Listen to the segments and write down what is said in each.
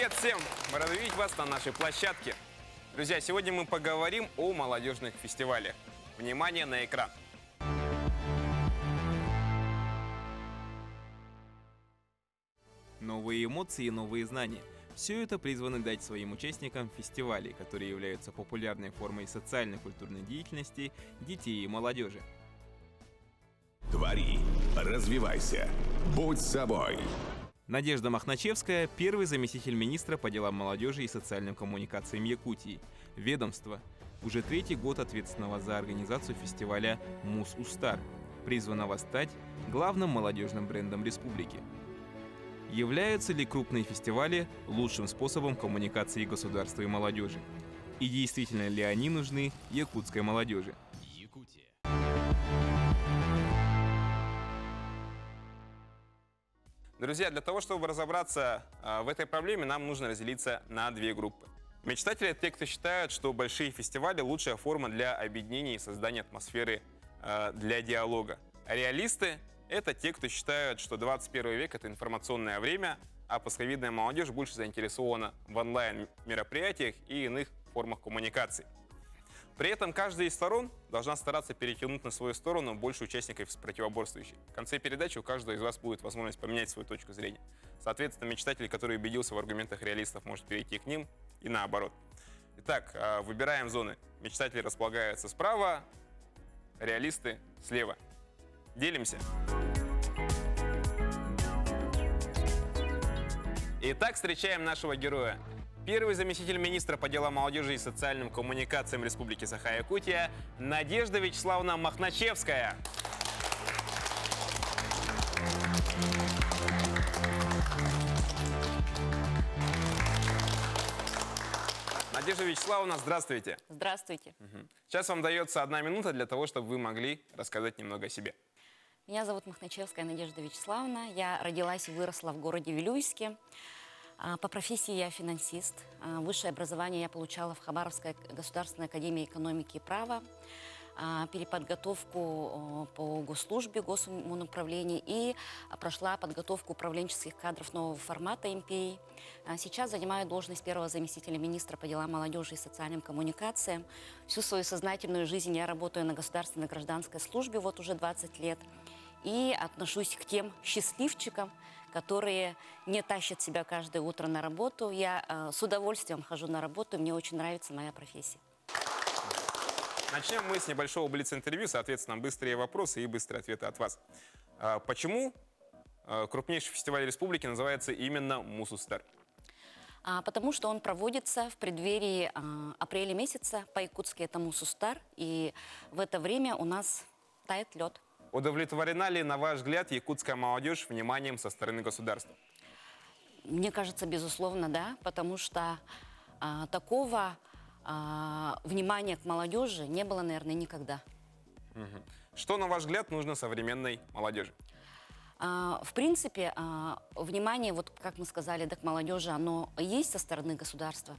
Привет всем! Мы рады видеть вас на нашей площадке. Друзья, сегодня мы поговорим о молодежных фестивалях. Внимание на экран. Новые эмоции и новые знания. Все это призвано дать своим участникам фестивалей, которые являются популярной формой социальной культурной деятельности детей и молодежи. Твори, развивайся, будь собой. Надежда Махначевская – первый заместитель министра по делам молодежи и социальным коммуникациям Якутии. Ведомство уже третий год ответственного за организацию фестиваля «Мус-Устар», призванного стать главным молодежным брендом республики. Являются ли крупные фестивали лучшим способом коммуникации государства и молодежи? И действительно ли они нужны якутской молодежи? Друзья, для того, чтобы разобраться в этой проблеме, нам нужно разделиться на две группы. Мечтатели – это те, кто считают, что большие фестивали – лучшая форма для объединения и создания атмосферы для диалога. А реалисты – это те, кто считают, что 21 век – это информационное время, а пасховидная молодежь больше заинтересована в онлайн-мероприятиях и иных формах коммуникации. При этом каждая из сторон должна стараться перетянуть на свою сторону больше участников с противоборствующих. В конце передачи у каждого из вас будет возможность поменять свою точку зрения. Соответственно, мечтатель, который убедился в аргументах реалистов, может перейти к ним и наоборот. Итак, выбираем зоны. Мечтатели располагаются справа, реалисты слева. Делимся. Итак, встречаем нашего героя. Первый заместитель министра по делам молодежи и социальным коммуникациям Республики Саха-Якутия Надежда Вячеславовна Махначевская. Надежда Вячеславовна, здравствуйте. Здравствуйте. Сейчас вам дается 1 минута для того, чтобы вы могли рассказать немного о себе. Меня зовут Махначевская Надежда Вячеславовна. Я родилась и выросла в городе Вилюйске. По профессии я финансист. Высшее образование я получала в Хабаровской государственной академии экономики и права. Переподготовку по госслужбе, госуправлению и прошла подготовку управленческих кадров нового формата МПИ. Сейчас занимаю должность первого заместителя министра по делам молодежи и социальным коммуникациям. Всю свою сознательную жизнь я работаю на государственной гражданской службе, вот уже 20 лет. И отношусь к тем счастливчикам, которые не тащат себя каждое утро на работу. Я с удовольствием хожу на работу, мне очень нравится моя профессия. Начнем мы с небольшого блиц-интервью, соответственно, быстрые вопросы и быстрые ответы от вас. Почему крупнейший фестиваль республики называется именно «Мус-Устар»? Потому что он проводится в преддверии апреля месяца, по-якутски это «Мус-Устар», и в это время у нас тает лед. Удовлетворена ли, на ваш взгляд, якутская молодежь вниманием со стороны государства? Мне кажется, безусловно, да, потому что такого внимания к молодежи не было, наверное, никогда. Что, на ваш взгляд, нужно современной молодежи? В принципе, внимание, вот как мы сказали, да, к молодежи, оно есть со стороны государства.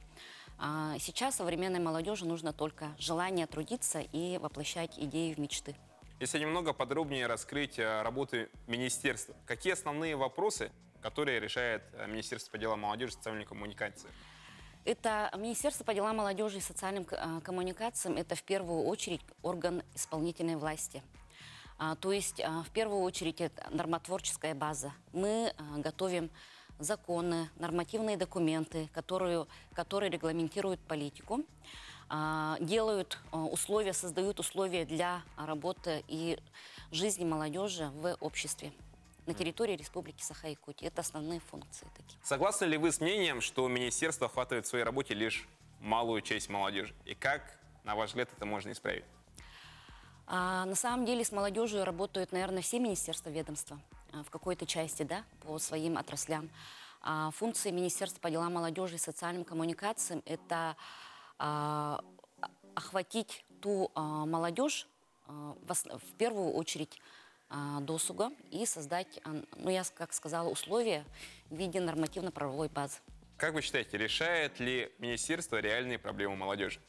Сейчас современной молодежи нужно только желание трудиться и воплощать идеи в мечты. Если немного подробнее раскрыть работу министерства, какие основные вопросы, которые решает Министерство по делам молодежи и социальной коммуникации? Это Министерство по делам молодежи и социальным коммуникациям, это в первую очередь орган исполнительной власти. То есть в первую очередь это нормотворческая база. Мы готовим законы, нормативные документы, которые регламентируют политику, делают условия, создают условия для работы и жизни молодежи в обществе на территории Республики Саха-Якутия. Это основные функции такие. Согласны ли вы с мнением, что министерство охватывает в своей работе лишь малую часть молодежи? И как, на ваш взгляд, это можно исправить? На самом деле с молодежью работают, наверное, все министерства, ведомства в какой-то части, да, по своим отраслям. Функции Министерства по делам молодежи и социальным коммуникациям – это охватить ту молодежь, в первую очередь, досуга и создать, ну, я как сказала, условия в виде нормативно-правовой базы. Как вы считаете, решает ли министерство реальные проблемы молодежи?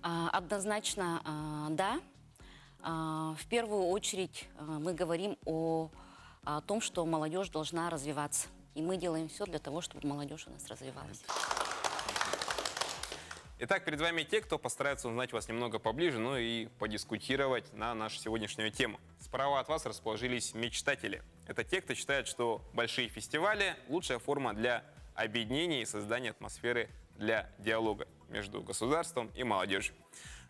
Однозначно, да. В первую очередь мы говорим о том, что молодежь должна развиваться. и мы делаем все для того, чтобы молодежь у нас развивалась. Итак, перед вами те, кто постарается узнать вас немного поближе, ну и подискутировать на нашу сегодняшнюю тему. Справа от вас расположились мечтатели. Это те, кто считает, что большие фестивали – лучшая форма для объединения и создания атмосферы для диалога между государством и молодежью.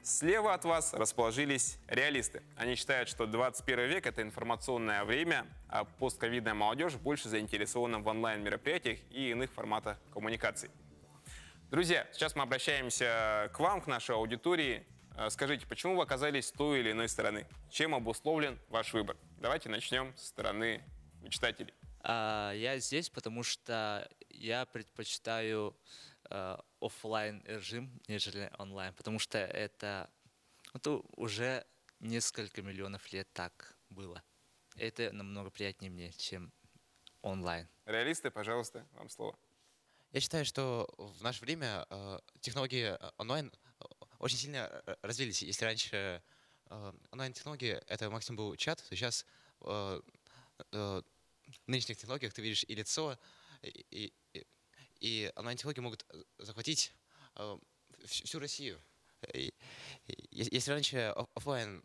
Слева от вас расположились реалисты. Они считают, что 21 век – это информационное время, а постковидная молодежь больше заинтересована в онлайн-мероприятиях и иных форматах коммуникаций. Друзья, сейчас мы обращаемся к вам, к нашей аудитории. Скажите, почему вы оказались с той или иной стороны? Чем обусловлен ваш выбор? Давайте начнем с стороны мечтателей. Я здесь, потому что я предпочитаю офлайн режим, нежели онлайн, потому что это уже несколько миллионов лет так было. Это намного приятнее мне, чем онлайн. Реалисты, пожалуйста, вам слово. Я считаю, что в наше время технологии онлайн очень сильно развились. Если раньше онлайн-технологии это максимум был чат, то сейчас в нынешних технологиях ты видишь и лицо, и онлайн-технологии могут захватить всю Россию. Если раньше офлайн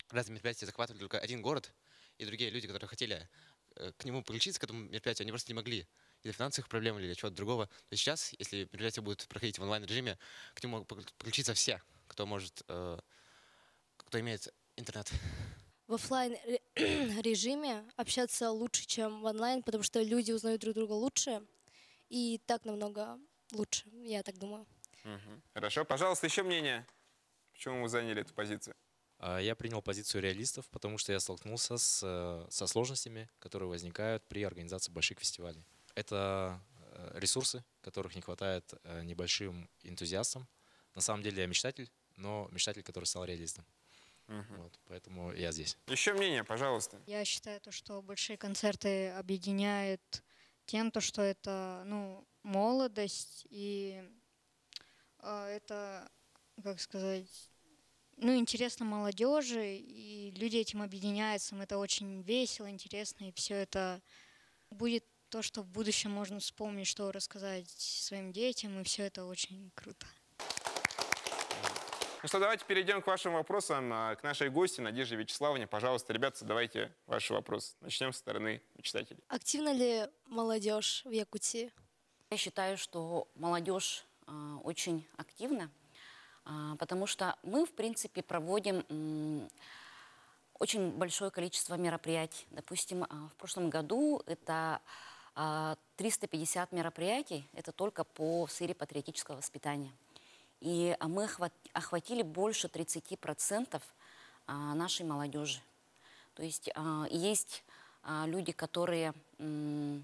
разные мероприятия захватывали только один город, и другие люди, которые хотели к нему подключиться, к этому мероприятию, они просто не могли. Из-за финансовых проблем или чего-то другого. То есть сейчас, если мероприятие будет проходить в онлайн-режиме, к нему могут подключиться все, кто может, кто имеет интернет. В офлайн режиме общаться лучше, чем в онлайн, потому что люди узнают друг друга лучше, и так намного лучше, я так думаю. Хорошо. Пожалуйста, еще мнение. Почему вы заняли эту позицию? Я принял позицию реалистов, потому что я столкнулся со сложностями, которые возникают при организации больших фестивалей. Это ресурсы, которых не хватает небольшим энтузиастам. На самом деле я мечтатель, но мечтатель, который стал реалистом. Вот, поэтому я здесь. Еще мнение, пожалуйста. Я считаю, что большие концерты объединяют тем, что это молодость, и это, как сказать, интересно молодежи, и люди этим объединяются, это очень весело, интересно, и все это будет то, что в будущем можно вспомнить, что рассказать своим детям, и все это очень круто. Ну что, давайте перейдем к вашим вопросам, к нашей гости Надежде Вячеславовне. Пожалуйста, ребята, задавайте ваши вопросы. Начнем со стороны мечтателей. Активна ли молодежь в Якутии? Я считаю, что молодежь очень активна, потому что мы, в принципе, проводим очень большое количество мероприятий. Допустим, в прошлом году это 350 мероприятий, это только по сфере патриотического воспитания. И мы охватили больше 30% нашей молодежи. То есть есть люди, которые не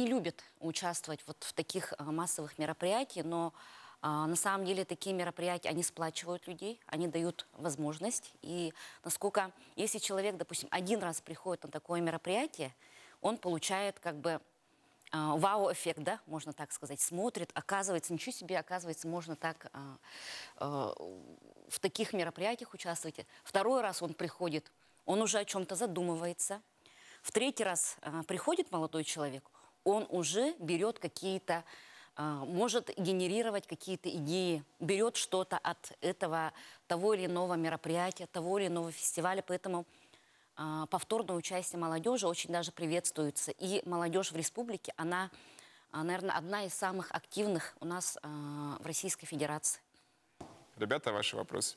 любят участвовать вот в таких массовых мероприятиях, но на самом деле такие мероприятия, они сплачивают людей, они дают возможность. И насколько, если человек, допустим, один раз приходит на такое мероприятие, он получает как бы вау-эффект, да, можно так сказать, смотрит, оказывается, ничего себе, оказывается, можно так в таких мероприятиях участвовать. Второй раз он приходит, он уже о чем-то задумывается. В третий раз приходит молодой человек, он уже берет какие-то, может генерировать какие-то идеи, берет что-то от этого, того или иного мероприятия, того или иного фестиваля, поэтому повторное участие молодежи очень даже приветствуется. И молодежь в республике, она, наверное, одна из самых активных у нас в Российской Федерации. Ребята, ваши вопросы.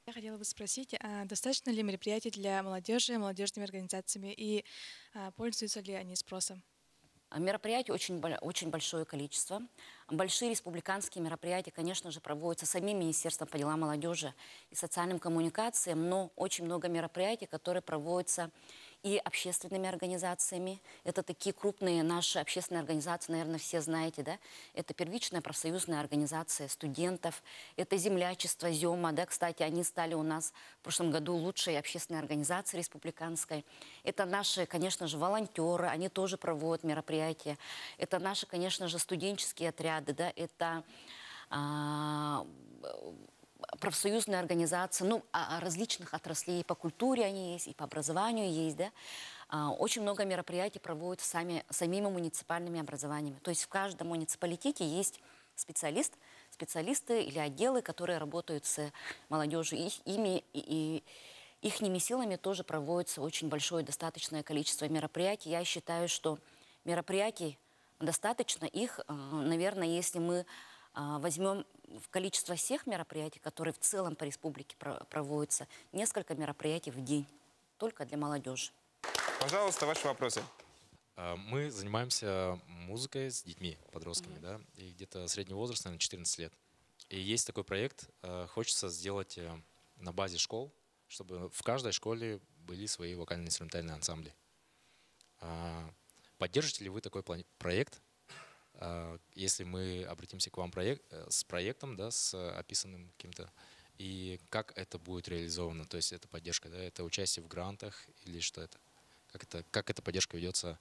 Я хотела бы спросить, достаточно ли мероприятий для молодежи, молодежными организациями, и пользуются ли они спросом? Мероприятий очень большое количество. Большие республиканские мероприятия, конечно же, проводятся самим Министерством по делам молодежи и социальным коммуникациям, но очень много мероприятий, которые проводятся и общественными организациями. Это такие крупные наши общественные организации, наверное, все знаете, да? Это первичная профсоюзная организация студентов, это землячество ЗЕМа, да, кстати, они стали у нас в прошлом году лучшей общественной организацией республиканской. Это наши, конечно же, волонтеры, они тоже проводят мероприятия. Это наши, конечно же, студенческие отряды, да, это профсоюзные организации, различных отраслей, и по культуре они есть, и по образованию есть, да. Очень много мероприятий проводят самими муниципальными образованиями. То есть в каждом муниципалитете есть специалисты или отделы, которые работают с молодежью. Ихними силами тоже проводится очень большое достаточное количество мероприятий. Я считаю, что мероприятий достаточно. Их, наверное, если мы возьмем в количество всех мероприятий, которые в целом по республике проводятся, несколько мероприятий в день только для молодежи. Пожалуйста, ваши вопросы. Мы занимаемся музыкой с детьми, подростками, да, и где-то средний возраст, наверное, 14 лет. И есть такой проект, хочется сделать на базе школ, чтобы в каждой школе были свои вокально-инструментальные ансамбли. Поддержите ли вы такой проект, если мы обратимся к вам с проектом, да, с описанным каким-то, и как это будет реализовано? То есть это поддержка, да, это участие в грантах или что это? Как эта поддержка ведется,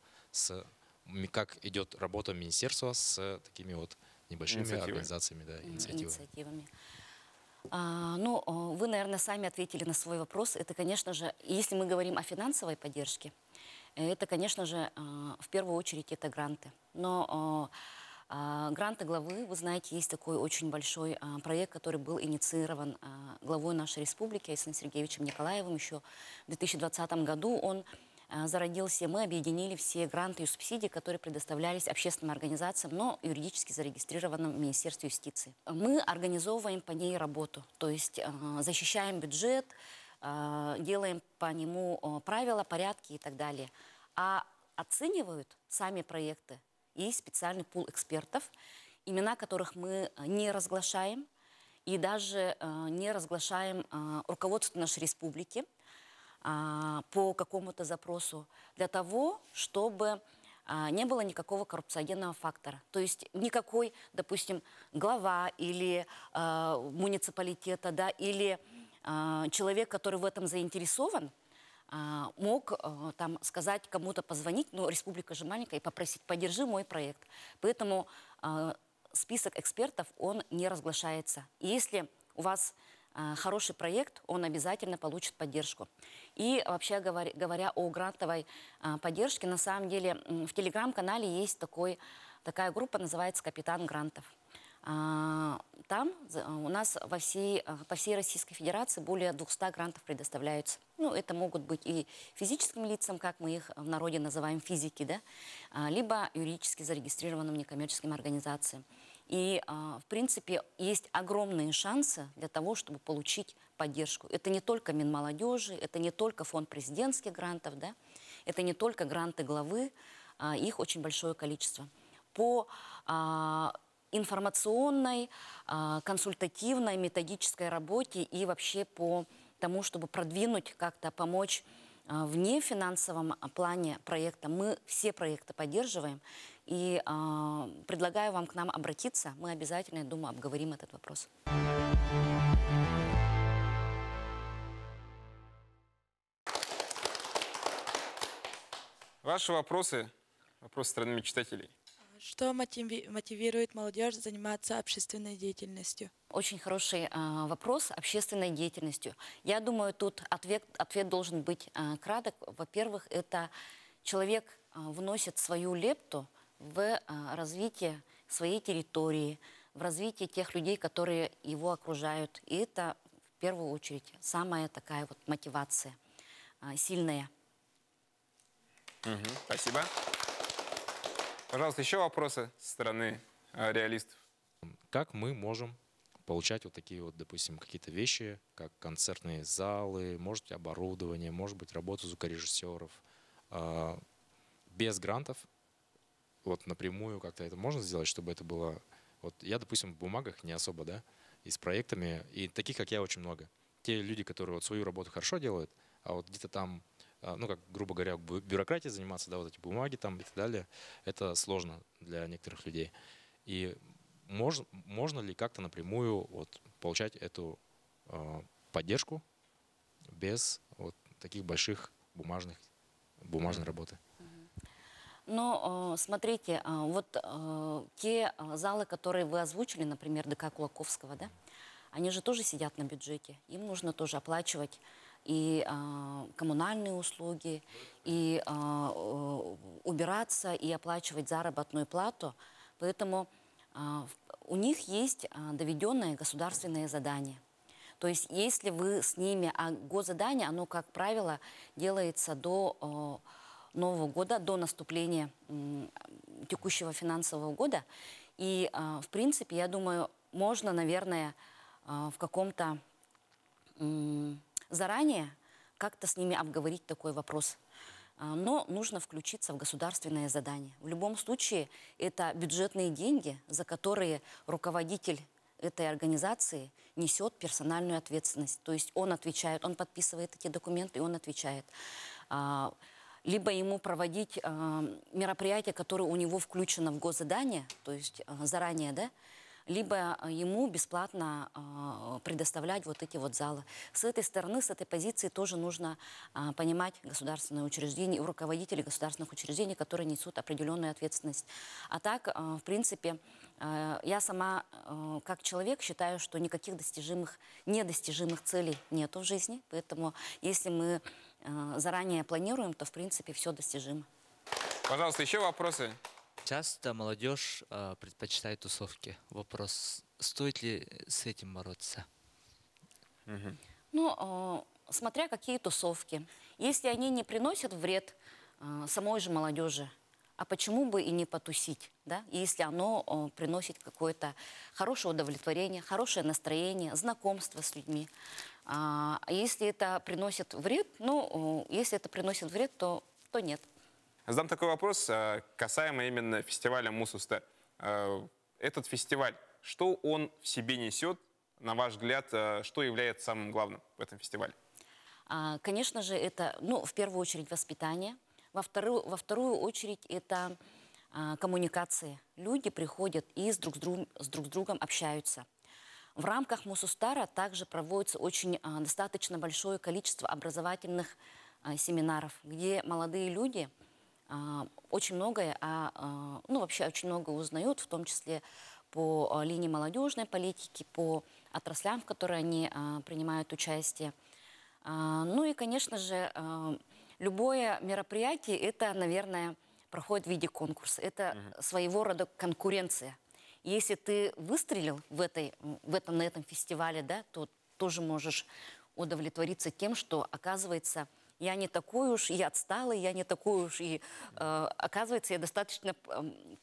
как идет работа министерства с такими вот небольшими организациями, да, инициативами? Ну, вы, наверное, сами ответили на свой вопрос. Это, конечно же, если мы говорим о финансовой поддержке, это, конечно же, в первую очередь это гранты. Но гранты главы, вы знаете, есть такой очень большой проект, который был инициирован главой нашей республики Айсеном Сергеевичем Николаевым еще в 2020 году. Он зародился, мы объединили все гранты и субсидии, которые предоставлялись общественным организациям, но юридически зарегистрированным в Министерстве юстиции. Мы организовываем по ней работу, то есть защищаем бюджет, делаем по нему правила, порядки и так далее. А оценивают сами проекты. Есть специальный пул экспертов, имена которых мы не разглашаем, и даже не разглашаем руководство нашей республики по какому-то запросу, для того, чтобы не было никакого коррупциогенного фактора. То есть никакой, допустим, глава или муниципалитета, да, или человек, который в этом заинтересован, мог там сказать, кому-то позвонить, ну, республика же маленькая, и попросить: поддержи мой проект. Поэтому список экспертов, он не разглашается. И если у вас хороший проект, он обязательно получит поддержку. И вообще говоря о грантовой поддержке, на самом деле в телеграм-канале есть такая группа, называется «Капитан грантов». Там у нас по всей Российской Федерации более 200 грантов предоставляются. Ну, это могут быть и физическим лицам, как мы их в народе называем физики, да, либо юридически зарегистрированным некоммерческим организациям. И, в принципе, есть огромные шансы для того, чтобы получить поддержку. Это не только Минмолодежи, это не только фонд президентских грантов, да, это не только гранты главы, их очень большое количество. По информационной, консультативной, методической работе и вообще по тому, чтобы продвинуть, как-то помочь в нефинансовом плане проекта. Мы все проекты поддерживаем. И предлагаю вам к нам обратиться. Мы обязательно, я думаю, обговорим этот вопрос. Ваши вопросы страны мечтателей. Что мотивирует молодежь заниматься общественной деятельностью? Очень хороший вопрос общественной деятельностью. Я думаю, тут ответ должен быть краток. Во-первых, это человек вносит свою лепту в развитие своей территории, в развитие тех людей, которые его окружают. И это, в первую очередь, самая такая вот мотивация сильная. Спасибо. Пожалуйста, еще вопросы со стороны реалистов. Как мы можем получать вот такие вот, допустим, какие-то вещи, как концертные залы, может быть, оборудование, может быть, работу звукорежиссеров, без грантов? Вот напрямую как-то это можно сделать, чтобы это было... Вот я, допустим, в бумагах не особо, да, и с проектами, и таких, как я, очень много. Те люди, которые вот свою работу хорошо делают, а вот где-то там, ну, как, грубо говоря, бюрократией заниматься, да, вот эти бумаги там и так далее, это сложно для некоторых людей. И можно ли как-то напрямую вот получать эту поддержку без вот таких больших бумажной работы? Но смотрите, вот те залы, которые вы озвучили, например, ДК Кулаковского, да, они же тоже сидят на бюджете. Им нужно тоже оплачивать и коммунальные услуги, и убираться, и оплачивать заработную плату. Поэтому у них есть доведенное государственное задание. То есть если вы с ними, а госзадание, оно, как правило, делается до Нового года, до наступления текущего финансового года. И, в принципе, я думаю, можно, наверное, в каком-то заранее как-то с ними обговорить такой вопрос. Но нужно включиться в государственное задание. В любом случае, это бюджетные деньги, за которые руководитель этой организации несет персональную ответственность. То есть он отвечает, он подписывает эти документы, и он отвечает. Либо ему проводить мероприятие, которое у него включено в госзадание, то есть заранее, да, либо ему бесплатно предоставлять вот эти вот залы. С этой стороны, с этой позиции тоже нужно понимать государственные учреждения, руководители государственных учреждений, которые несут определенную ответственность. А так, в принципе, я сама, как человек, считаю, что никаких недостижимых целей нету в жизни. Поэтому, если мы заранее планируем, то, в принципе, все достижимо. Пожалуйста, еще вопросы? Часто молодежь предпочитает тусовки. Вопрос, стоит ли с этим бороться? Ну, смотря какие тусовки. Если они не приносят вред самой же молодежи, а почему бы и не потусить, да? Если оно приносит какое-то хорошее удовлетворение, хорошее настроение, знакомство с людьми. А если это приносит вред, ну, если это приносит вред, то нет. Задам такой вопрос, касаемо именно фестиваля «Мус Устар». Этот фестиваль, что он в себе несет, на ваш взгляд, что является самым главным в этом фестивале? Конечно же, это, ну, в первую очередь, воспитание. Во вторую очередь, это коммуникации. Люди приходят и друг с другом общаются. В рамках Мус Устара также проводится достаточно большое количество образовательных семинаров, где молодые люди очень многое, вообще очень много узнают, в том числе по линии молодежной политики, по отраслям, в которой они принимают участие. Ну и, конечно же, любое мероприятие, это, наверное, проходит в виде конкурса. Это своего рода конкуренция. Если ты выстрелил на этом фестивале, да, то тоже можешь удовлетвориться тем, что, оказывается, я не такой уж и отсталый, я не такой уж и, оказывается, я достаточно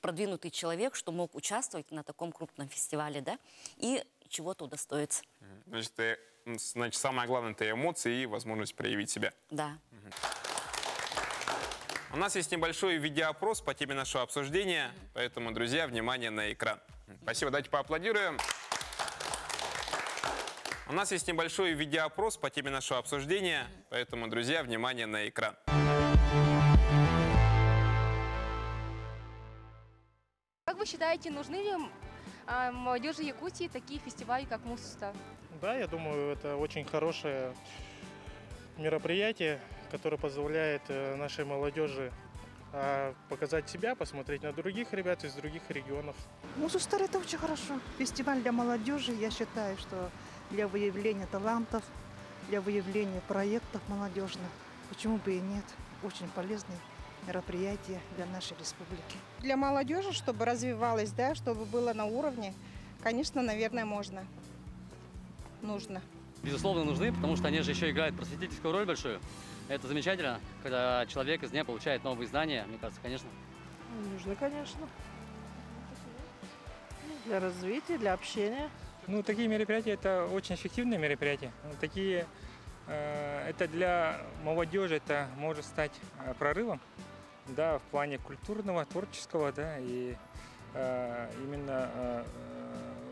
продвинутый человек, что мог участвовать на таком крупном фестивале, да, и чего-то удостоиться. Значит, самое главное – это эмоции и возможность проявить себя. Да. У нас есть небольшой видеоопрос по теме нашего обсуждения, поэтому, друзья, внимание на экран. Спасибо, давайте поаплодируем. У нас есть небольшой видеоопрос по теме нашего обсуждения, поэтому, друзья, внимание на экран. Как вы считаете, нужны ли молодежи Якутии такие фестивали, как Мус Устар? Да, я думаю, это очень хорошее мероприятие, которое позволяет нашей молодежи показать себя, посмотреть на других ребят из других регионов. Мус Устар — это очень хорошо. Фестиваль для молодежи, я считаю, что для выявления талантов, для выявления проектов молодежных. Почему бы и нет? Очень полезное мероприятие для нашей республики. Для молодежи, чтобы развивалась, да, чтобы было на уровне, конечно, наверное, можно. Нужно. Безусловно, нужны, потому что они же еще играют просветительскую роль большую. Это замечательно, когда человек из дня получает новые знания, мне кажется, конечно. Нужно, конечно. Для развития, для общения. Ну, такие мероприятия – это очень эффективные мероприятия. Это для молодежи это может стать прорывом, да, в плане культурного, творческого, да, и именно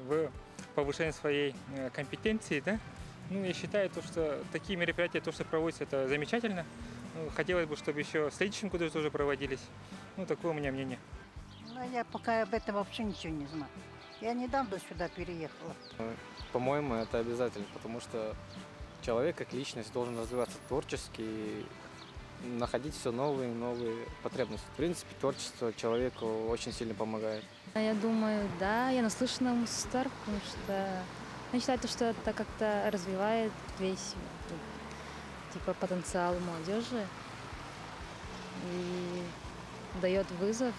в повышении своей компетенции, да. Ну, я считаю, что такие мероприятия, то, что проводятся, это замечательно. Ну, хотелось бы, чтобы еще в следующем году тоже проводились. Ну, такое у меня мнение. Ну, я пока об этом вообще ничего не знаю. Я недавно сюда переехала. По-моему, это обязательно, потому что человек как личность должен развиваться творчески и находить все новые и новые потребности. В принципе, творчество человеку очень сильно помогает. Я думаю, да, я наслышана о Мус Устар, потому что я считаю, что это как-то развивает весь типа потенциал молодежи и дает вызов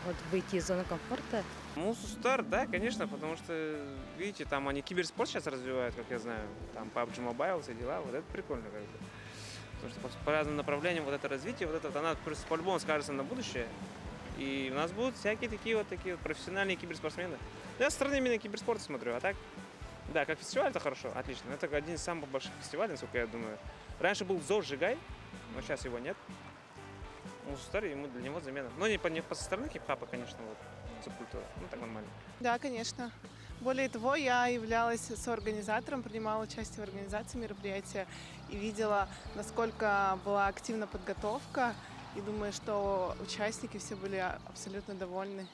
вот выйти из зоны комфорта. Мус Устар, да, конечно, потому что, видите, там они киберспорт сейчас развивают, как я знаю, там PUBG Mobile, все дела, вот это прикольно как бы. Потому что по разным направлениям вот это развитие, вот это, она просто по-любому скажется на будущее. И у нас будут всякие такие вот профессиональные киберспортсмены. Я со стороны именно киберспорта смотрю, а так, да, как фестиваль это хорошо, отлично. Это один из самых больших фестивалей, насколько я думаю. Раньше был ЗОЖ Жигай, но сейчас его нет. Мус Устар, ему для него замена. Но не по со стороны хип-хапа, конечно, вот, субкультура. Ну, так нормально. Да, конечно. Более того, я являлась соорганизатором, принимала участие в организации мероприятия и видела, насколько была активна подготовка. И думаю, что участники все были абсолютно довольны.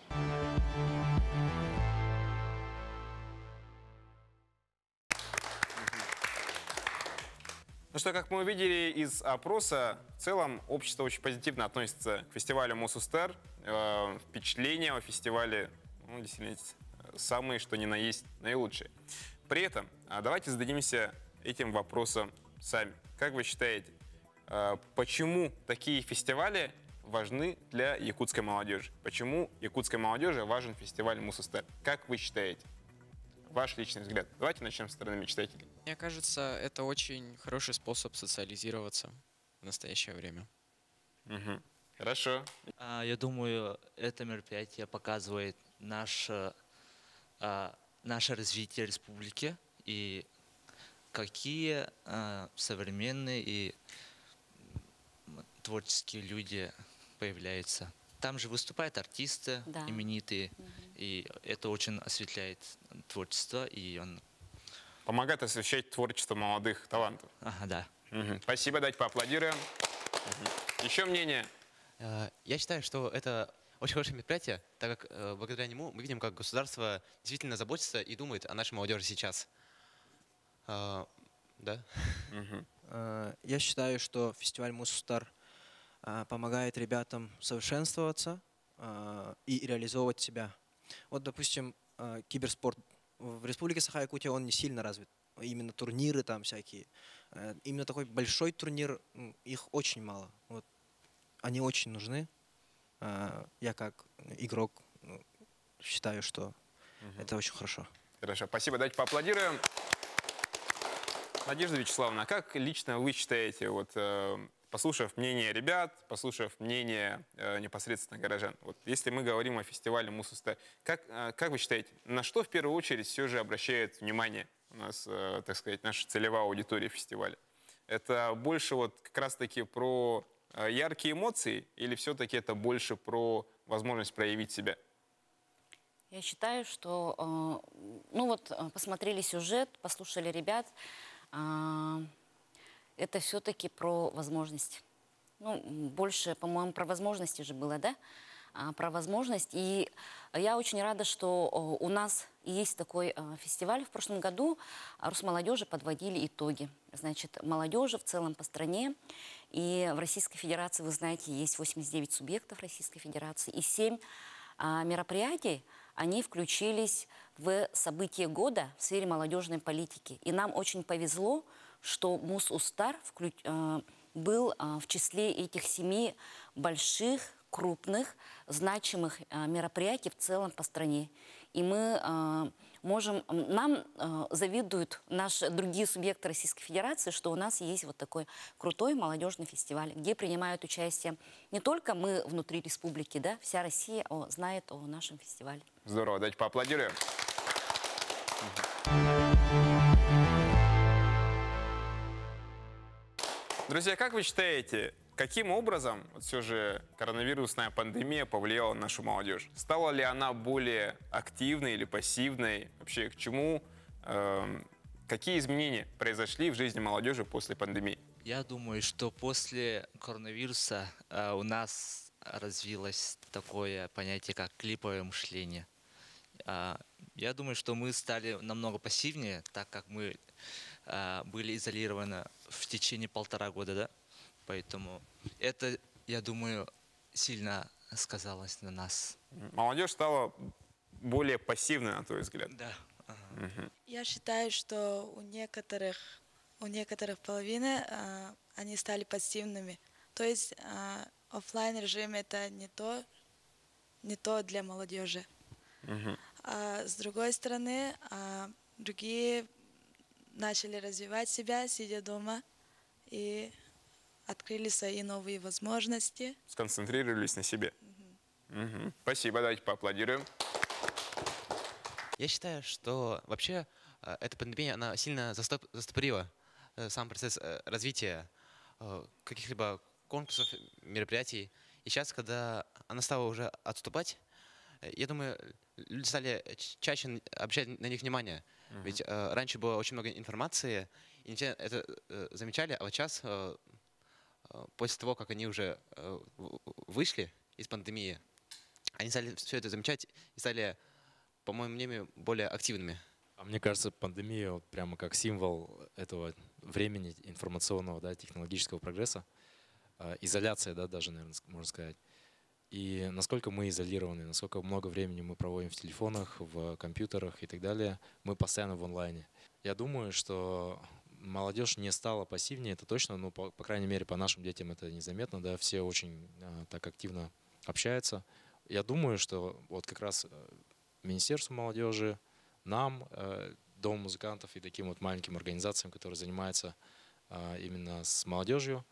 Ну что, как мы увидели из опроса, в целом общество очень позитивно относится к фестивалю Мус Устар. Впечатления о фестивале, ну, действительно, самые, что ни на есть, наилучшие. При этом давайте зададимся этим вопросом сами. Как вы считаете, почему такие фестивали важны для якутской молодежи? Почему якутской молодежи важен фестиваль Мус Устар? Как вы считаете? Ваш личный взгляд. Давайте начнем с стороны мечтателей. Мне кажется, это очень хороший способ социализироваться в настоящее время. Угу. Хорошо. Я думаю, это мероприятие показывает наше развитие республики и какие современные и творческие люди появляются. Там же выступают артисты, да, именитые, и это очень осветляет творчество, и он помогает освещать творчество молодых талантов. Ага, да. Угу. Спасибо, давайте поаплодируем. Угу. Еще мнение? Я считаю, что это очень хорошее мероприятие, так как благодаря нему мы видим, как государство действительно заботится и думает о нашей молодежи сейчас. Да? Я считаю, что фестиваль Мус Устар помогает ребятам совершенствоваться и реализовывать себя. Вот, допустим, киберспорт. В Республике Саха-Якутия он не сильно развит. Именно турниры там всякие. Именно такой большой турнир, их очень мало. Вот. Они очень нужны. Я как игрок считаю, что это очень хорошо. Хорошо, спасибо. Давайте поаплодируем. Надежда Вячеславовна, как лично вы считаете, вот, послушав мнение ребят, послушав мнение непосредственно горожан, вот, если мы говорим о фестивале Мус Устар, как вы считаете, на что в первую очередь все же обращает внимание у нас, так сказать, наша целевая аудитория фестиваля? Это больше вот как раз-таки про яркие эмоции или все-таки это больше про возможность проявить себя? Я считаю, что, ну вот, посмотрели сюжет, послушали ребят, это все-таки про возможность. Ну, больше, по-моему, про возможности же было, да? Про возможность. И я очень рада, что у нас есть такой фестиваль. В прошлом году Росмолодежи подводили итоги. Значит, молодежи в целом по стране. И в Российской Федерации, вы знаете, есть 89 субъектов Российской Федерации. И 7 мероприятий, они включились в события года в сфере молодежной политики. И нам очень повезло, что Мус Устар был в числе этих 7 больших, крупных, значимых мероприятий в целом по стране. И мы можем, нам завидуют наши другие субъекты Российской Федерации, что у нас есть вот такой крутой молодежный фестиваль, где принимают участие не только мы внутри республики, да, вся Россия знает о нашем фестивале. Здорово, давайте поаплодируем. Друзья, как вы считаете, каким образом вот все же коронавирусная пандемия повлияла на нашу молодежь? Стала ли она более активной или пассивной? Вообще, к чему? Какие изменения произошли в жизни молодежи после пандемии? Я думаю, что после коронавируса у нас развилось такое понятие, как клиповое мышление. Я думаю, что мы стали намного пассивнее, так как мы были изолированы в течение 1,5 года, да? Поэтому это, я думаю, сильно сказалось на нас. Молодежь стала более пассивной, на твой взгляд? Да. Я считаю, что у некоторых половины они стали пассивными. То есть оффлайн режим это не то для молодежи. А с другой стороны, другие начали развивать себя, сидя дома, и открыли свои новые возможности. Сконцентрировались на себе. Спасибо, давайте поаплодируем. Я считаю, что вообще эта пандемия, она сильно застопорила сам процесс развития каких-либо конкурсов, мероприятий. И сейчас, когда она стала уже отступать, я думаю, люди стали чаще обращать на них внимание. Ведь раньше было очень много информации, и не все это замечали, а вот сейчас, после того, как они уже вышли из пандемии, они стали все это замечать и стали, по моему мнению, более активными. А мне кажется, пандемия вот прямо как символ этого времени информационного, да, технологического прогресса, изоляция, да, даже, наверное, можно сказать. И насколько мы изолированы, насколько много времени мы проводим в телефонах, в компьютерах и так далее, мы постоянно в онлайне. Я думаю, что молодежь не стала пассивнее, это точно, но, по крайней мере, по нашим детям это незаметно, да, все очень так активно общаются. Я думаю, что вот как раз Министерству молодежи, нам, Дому музыкантов и таким вот маленьким организациям, которые занимаются именно с молодежью,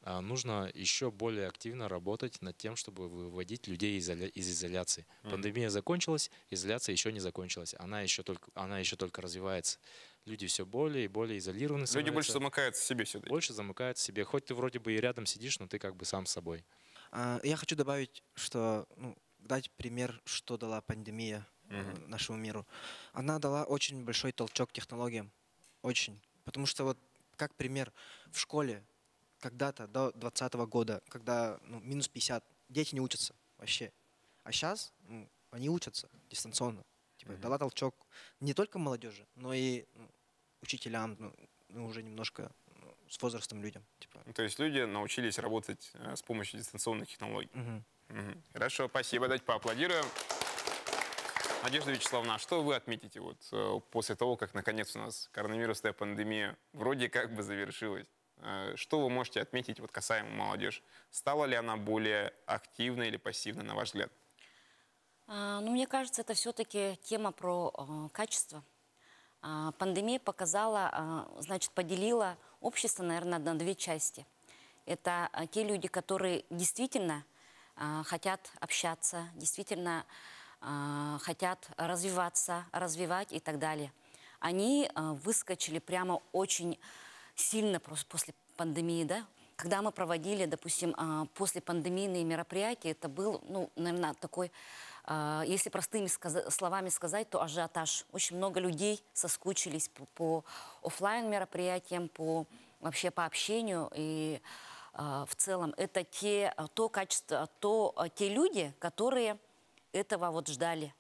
нужно еще более активно работать над тем, чтобы выводить людей из изоляции. Пандемия закончилась, изоляция еще не закончилась. Она еще только развивается. Люди все более и более изолированы. Люди больше замыкаются в себе все-таки. Больше замыкаются в себе. Хоть ты вроде бы и рядом сидишь, но ты как бы сам с собой. Я хочу добавить, что дать пример, что дала пандемия нашему миру. Она дала очень большой толчок технологиям. Очень. Потому что вот как пример в школе когда-то до 2020 года, когда минус 50, дети не учатся вообще. А сейчас они учатся дистанционно. Типа, дала толчок не только молодежи, но и учителям, уже немножко с возрастом людям. Типа. То есть люди научились работать с помощью дистанционных технологий. Хорошо, спасибо. Давайте поаплодируем. Надежда Вячеславовна, а что вы отметите вот после того, как наконец у нас коронавирусная пандемия вроде как бы завершилась? Что вы можете отметить вот касаемо молодежи? Стала ли она более активной или пассивной, на ваш взгляд? Мне кажется, это все-таки тема про качество. Пандемия показала, значит, поделила общество, наверное, на две части. Это те люди, которые действительно хотят общаться, действительно хотят развиваться, развивать и так далее. Они выскочили прямо очень сильно после пандемии, да? Когда мы проводили, допустим, послепандемийные мероприятия, это был, наверное, такой, если простыми словами сказать, то ажиотаж. Очень много людей соскучились по офлайн мероприятиям, вообще по общению. И в целом это те люди, которые этого вот ждали.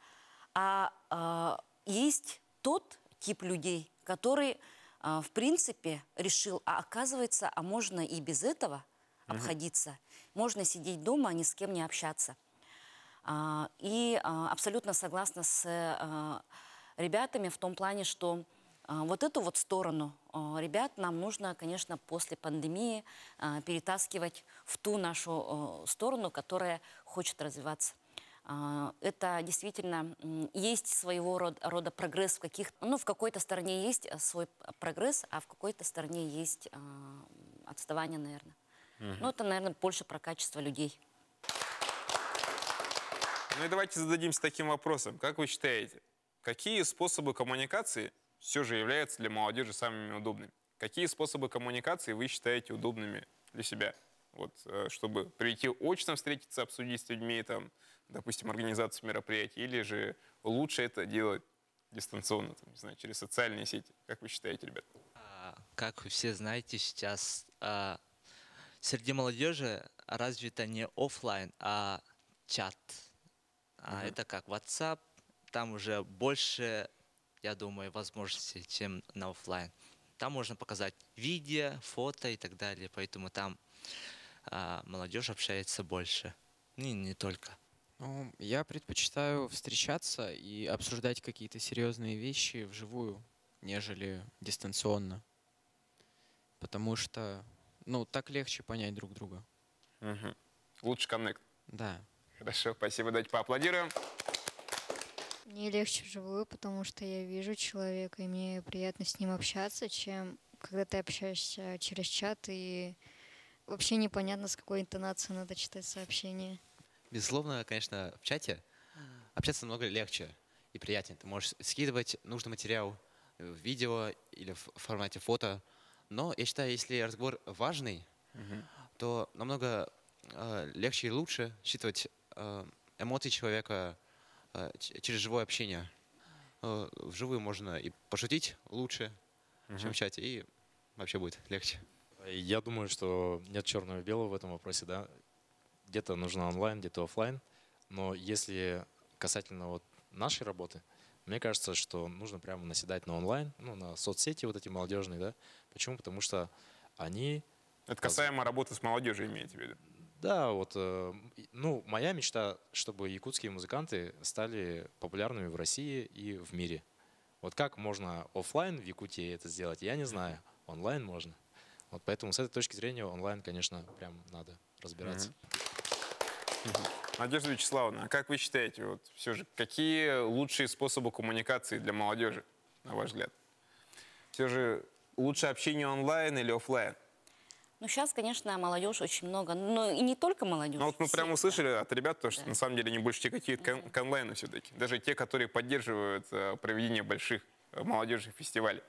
А есть тот тип людей, который в принципе решил, оказывается, можно и без этого обходиться. Можно сидеть дома, ни с кем не общаться. И абсолютно согласна с ребятами в том плане, что вот эту вот сторону ребят нам нужно, конечно, после пандемии перетаскивать в ту нашу сторону, которая хочет развиваться. Это действительно есть своего рода прогресс в какой-то стороне есть свой прогресс, а в какой-то стороне есть отставание, наверное. Это, наверное, больше про качество людей. Ну и давайте зададимся таким вопросом. Как вы считаете, какие способы коммуникации все же являются для молодежи самыми удобными? Какие способы коммуникации вы считаете удобными для себя? Вот, чтобы прийти очно встретиться, обсудить с людьми, там, допустим, организацию мероприятий, или же лучше это делать дистанционно, там, не знаю, через социальные сети? Как вы считаете, ребят? Как вы все знаете, сейчас среди молодежи развито не офлайн, а чат. Это как WhatsApp, там уже больше, я думаю, возможностей, чем на офлайн. Там можно показать видео, фото и так далее, поэтому там молодежь общается больше. И не только. Я предпочитаю встречаться и обсуждать какие-то серьезные вещи вживую, нежели дистанционно. Потому что Ну, так легче понять друг друга. Лучше коннект. Да. Хорошо, спасибо. Давайте поаплодируем. Мне легче вживую, потому что я вижу человека, и мне приятно с ним общаться, чем когда ты общаешься через чат, и вообще непонятно, с какой интонацией надо читать сообщение. Безусловно, конечно, в чате общаться намного легче и приятнее. Ты можешь скидывать нужный материал в видео или в формате фото. Но я считаю, если разговор важный, то намного легче и лучше считывать эмоции человека через живое общение. Вживую можно и пошутить лучше, чем в чате, и вообще будет легче. Я думаю, что нет черного и белого в этом вопросе, да. Где-то нужно онлайн, где-то офлайн. Но если касательно вот нашей работы, мне кажется, что нужно прямо наседать на онлайн, ну, на соцсети вот эти молодежные, да. Почему? Потому что они... Это касаемо работы с молодежью, имеете в виду? Да, вот, ну, моя мечта, чтобы якутские музыканты стали популярными в России и в мире. Вот как можно офлайн в Якутии это сделать, я не знаю. Онлайн можно. Вот поэтому с этой точки зрения онлайн, конечно, прям надо разбираться. Надежда Вячеславовна, а как вы считаете, вот все же, какие лучшие способы коммуникации для молодежи, на ваш взгляд? Все же лучше общение онлайн или офлайн? Ну, сейчас, конечно, молодежь очень много, но и не только молодежь. Ну, вот мы прямо услышали от ребят, то, что на самом деле они больше тяготеют к онлайну все-таки. Даже те, которые поддерживают проведение больших молодежных фестивалей.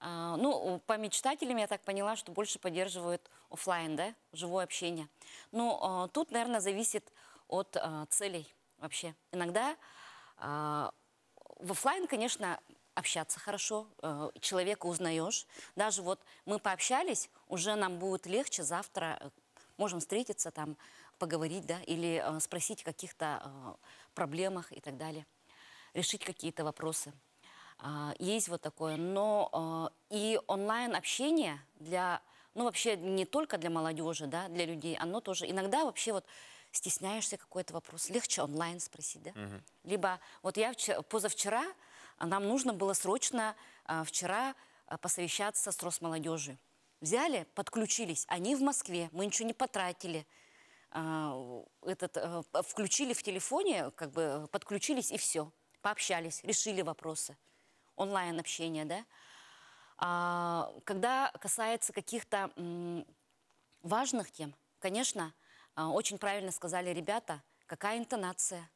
Ну, по мечтателям я так поняла, что больше поддерживают офлайн, да, живое общение. Но тут, наверное, зависит от целей вообще. Иногда в офлайн, конечно, общаться хорошо, человека узнаешь. Даже вот мы пообщались, уже нам будет легче завтра, можем встретиться там, поговорить, да, или спросить о каких-то проблемах и так далее, решить какие-то вопросы. Есть вот такое, но и онлайн-общение для, ну вообще не только для молодежи, да, для людей, оно тоже, иногда вообще вот стесняешься какой-то вопрос, легче онлайн спросить, да. Либо вот я позавчера, нам нужно было срочно вчера посовещаться с Росмолодежью. Взяли, подключились, они в Москве, мы ничего не потратили, включили в телефоне, как бы подключились и все, пообщались, решили вопросы. Онлайн-общение, да. Когда касается каких-то важных тем, конечно, очень правильно сказали ребята, какая интонация,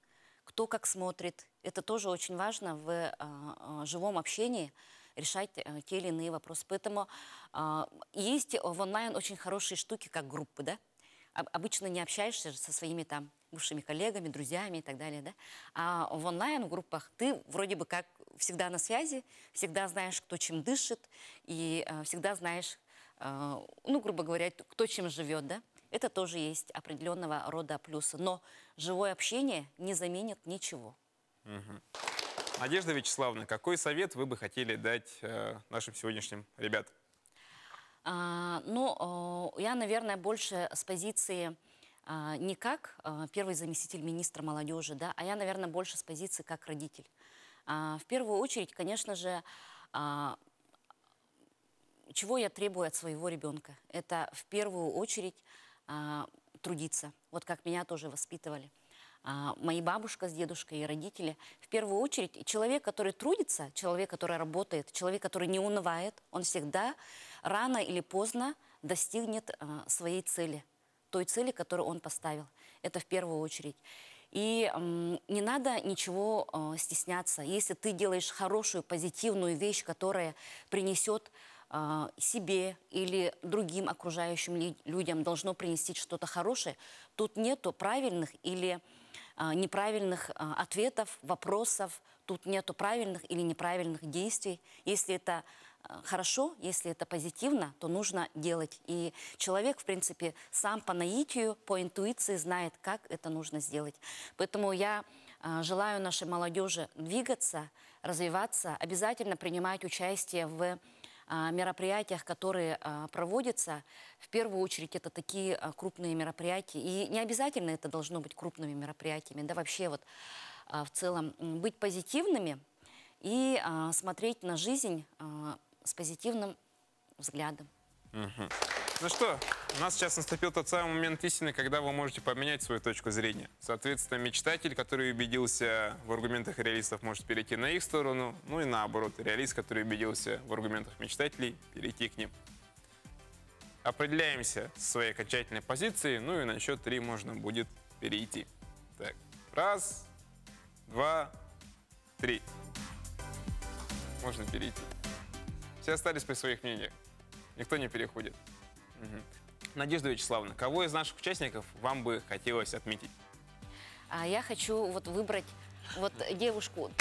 кто как смотрит. Это тоже очень важно в живом общении решать те или иные вопросы. Поэтому есть в онлайн очень хорошие штуки, как группы, да. Обычно не общаешься со своими там бывшими коллегами, друзьями и так далее, да. А в онлайн-группах ты вроде бы как всегда на связи, всегда знаешь, кто чем дышит, и всегда знаешь, ну, грубо говоря, кто чем живет, да. Это тоже есть определенного рода плюсы. Но живое общение не заменит ничего. Надежда Вячеславовна, какой совет вы бы хотели дать нашим сегодняшним ребятам? Ну, я, наверное, больше с позиции не как первый заместитель министра молодежи, да, а я, наверное, больше с позиции как родитель. В первую очередь, конечно же, чего я требую от своего ребенка? Это в первую очередь трудиться. Вот как меня тоже воспитывали. Мои бабушка с дедушкой и родители. В первую очередь человек, который трудится, человек, который работает, человек, который не унывает, он всегда рано или поздно достигнет своей цели, той цели, которую он поставил. Это в первую очередь. И не надо ничего стесняться. Если ты делаешь хорошую, позитивную вещь, которая принесет себе или другим окружающим людям, должно принести что-то хорошее, тут нету правильных или неправильных ответов, вопросов, тут нету правильных или неправильных действий. Если это хорошо, если это позитивно, то нужно делать. И человек, в принципе, сам по наитию, по интуиции знает, как это нужно сделать. Поэтому я желаю нашей молодежи двигаться, развиваться, обязательно принимать участие в мероприятиях, которые проводятся. В первую очередь это такие крупные мероприятия. И не обязательно это должно быть крупными мероприятиями. Да вообще вот в целом быть позитивными и смотреть на жизнь с позитивным взглядом. Ну что, у нас сейчас наступил тот самый момент истины, когда вы можете поменять свою точку зрения. Соответственно, мечтатель, который убедился в аргументах реалистов, может перейти на их сторону, ну и наоборот, реалист, который убедился в аргументах мечтателей, перейти к ним. Определяемся со своей окончательной позицией, ну и на счет 3 можно будет перейти. Так, 1, 2, 3. Можно перейти. Все остались при своих мнениях. Никто не переходит. Надежда Вячеславовна, кого из наших участников вам бы хотелось отметить? Я хочу вот выбрать вот девушку.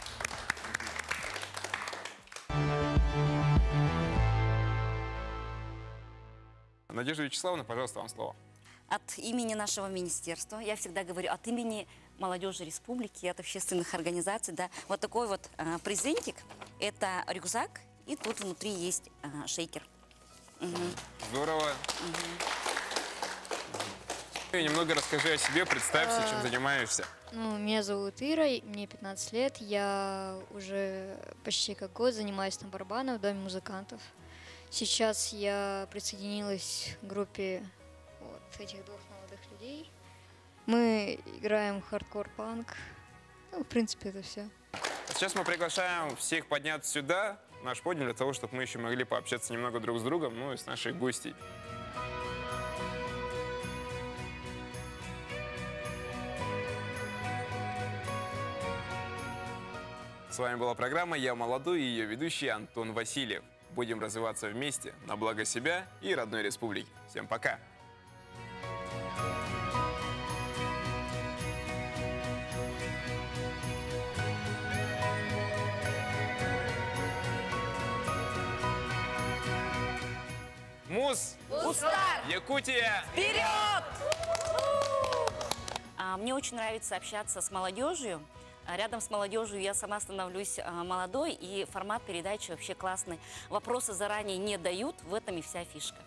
Надежда Вячеславовна, пожалуйста, вам слово. От имени нашего министерства, я всегда говорю, от имени молодежи республики, от общественных организаций, да, вот такой вот презентик. Это рюкзак, и тут внутри есть шейкер. Здорово. И немного расскажи о себе, представься, чем занимаешься. Ну, меня зовут Ира, мне 15 лет, я уже почти как год занимаюсь на барабанах в Доме музыкантов. Сейчас я присоединилась к группе вот этих двух молодых людей. Мы играем хардкор-панк. Ну, в принципе, это все. Сейчас мы приглашаем всех подняться сюда, в наш подиум, для того, чтобы мы еще могли пообщаться немного друг с другом, ну и с нашей гостьей. С вами была программа «Я молодой» и ее ведущий Антон Васильев. Будем развиваться вместе на благо себя и родной республики. Всем пока! Муз! Устар! Якутия! Вперед! Мне очень нравится общаться с молодежью. Рядом с молодежью я сама становлюсь молодой, и формат передачи вообще классный. Вопросы заранее не дают, в этом и вся фишка.